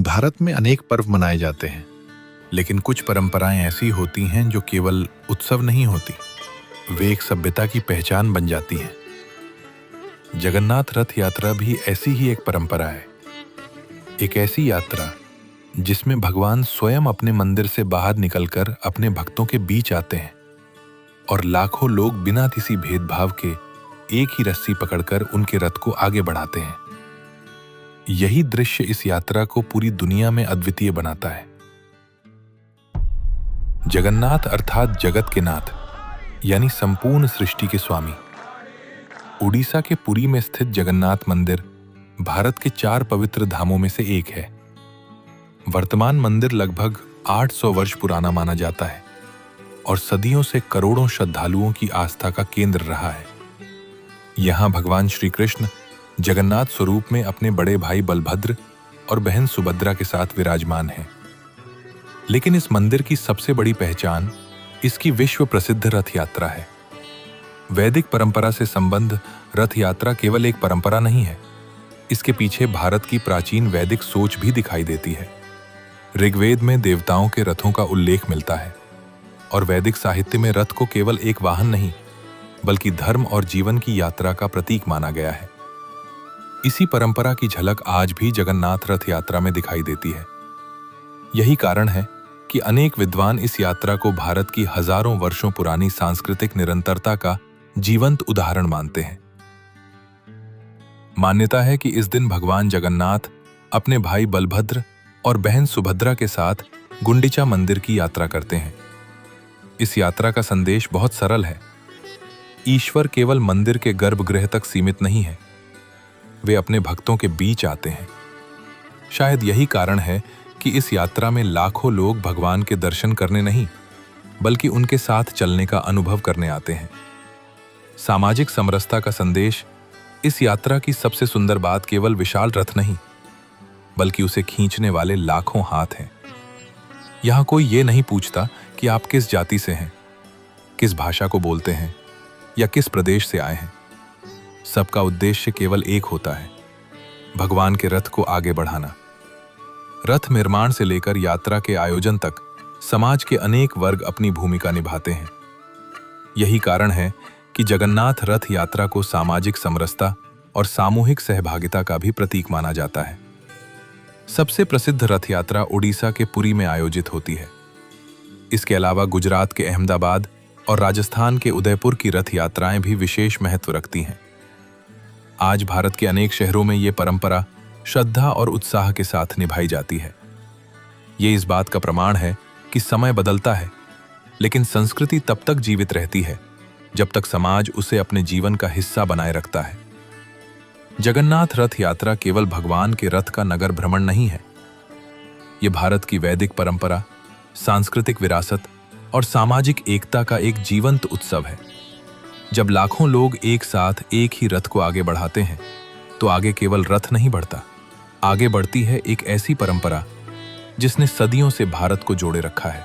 भारत में अनेक पर्व मनाए जाते हैं, लेकिन कुछ परंपराएं ऐसी होती हैं जो केवल उत्सव नहीं होती, वे एक सभ्यता की पहचान बन जाती हैं। जगन्नाथ रथ यात्रा भी ऐसी ही एक परंपरा है। एक ऐसी यात्रा जिसमें भगवान स्वयं अपने मंदिर से बाहर निकलकर अपने भक्तों के बीच आते हैं और लाखों लोग बिना किसी भेदभाव के एक ही रस्सी पकड़कर उनके रथ को आगे बढ़ाते हैं। यही दृश्य इस यात्रा को पूरी दुनिया में अद्वितीय बनाता है। जगन्नाथ अर्थात जगत के नाथ, यानी संपूर्ण सृष्टि के स्वामी। उड़ीसा के पुरी में स्थित जगन्नाथ मंदिर भारत के 4 पवित्र धामों में से एक है। वर्तमान मंदिर लगभग 800 वर्ष पुराना माना जाता है और सदियों से करोड़ों श्रद्धालुओं की आस्था का केंद्र रहा है। यहां भगवान श्री कृष्ण जगन्नाथ स्वरूप में अपने बड़े भाई बलभद्र और बहन सुभद्रा के साथ विराजमान हैं। लेकिन इस मंदिर की सबसे बड़ी पहचान इसकी विश्व प्रसिद्ध रथ यात्रा है। वैदिक परंपरा से संबद्ध रथ यात्रा केवल एक परंपरा नहीं है, इसके पीछे भारत की प्राचीन वैदिक सोच भी दिखाई देती है। ऋग्वेद में देवताओं के रथों का उल्लेख मिलता है और वैदिक साहित्य में रथ को केवल एक वाहन नहीं, बल्कि धर्म और जीवन की यात्रा का प्रतीक माना गया है। इसी परंपरा की झलक आज भी जगन्नाथ रथ यात्रा में दिखाई देती है। यही कारण है कि अनेक विद्वान इस यात्रा को भारत की हजारों वर्षों पुरानी सांस्कृतिक निरंतरता का जीवंत उदाहरण मानते हैं। मान्यता है कि इस दिन भगवान जगन्नाथ अपने भाई बलभद्र और बहन सुभद्रा के साथ गुंडिचा मंदिर की यात्रा करते हैं। इस यात्रा का संदेश बहुत सरल है। ईश्वर केवल मंदिर के गर्भगृह तक सीमित नहीं है, वे अपने भक्तों के बीच आते हैं। शायद यही कारण है कि इस यात्रा में लाखों लोग भगवान के दर्शन करने नहीं, बल्कि उनके साथ चलने का अनुभव करने आते हैं। सामाजिक समरसता का संदेश इस यात्रा की सबसे सुंदर बात केवल विशाल रथ नहीं, बल्कि उसे खींचने वाले लाखों हाथ हैं। यहां कोई ये नहीं पूछता कि आप किस जाति से हैं, किस भाषा को बोलते हैं या किस प्रदेश से आए हैं। सबका उद्देश्य केवल एक होता है, भगवान के रथ को आगे बढ़ाना। रथ निर्माण से लेकर यात्रा के आयोजन तक समाज के अनेक वर्ग अपनी भूमिका निभाते हैं। यही कारण है कि जगन्नाथ रथ यात्रा को सामाजिक समरसता और सामूहिक सहभागिता का भी प्रतीक माना जाता है। सबसे प्रसिद्ध रथ यात्रा उड़ीसा के पुरी में आयोजित होती है। इसके अलावा गुजरात के अहमदाबाद और राजस्थान के उदयपुर की रथ यात्राएं भी विशेष महत्व रखती हैं। आज भारत के अनेक शहरों में ये परंपरा श्रद्धा और उत्साह के साथ निभाई जाती है। ये इस बात का प्रमाण है कि समय बदलता है, लेकिन संस्कृति तब तक जीवित रहती है जब तक समाज उसे अपने जीवन का हिस्सा बनाए रखता है। जगन्नाथ रथ यात्रा केवल भगवान के रथ का नगर भ्रमण नहीं है, ये भारत की वैदिक परंपरा, सांस्कृतिक विरासत और सामाजिक एकता का एक जीवंत उत्सव है। जब लाखों लोग एक साथ एक ही रथ को आगे बढ़ाते हैं, तो आगे केवल रथ नहीं बढ़ता, आगे बढ़ती है एक ऐसी परंपरा जिसने सदियों से भारत को जोड़े रखा है।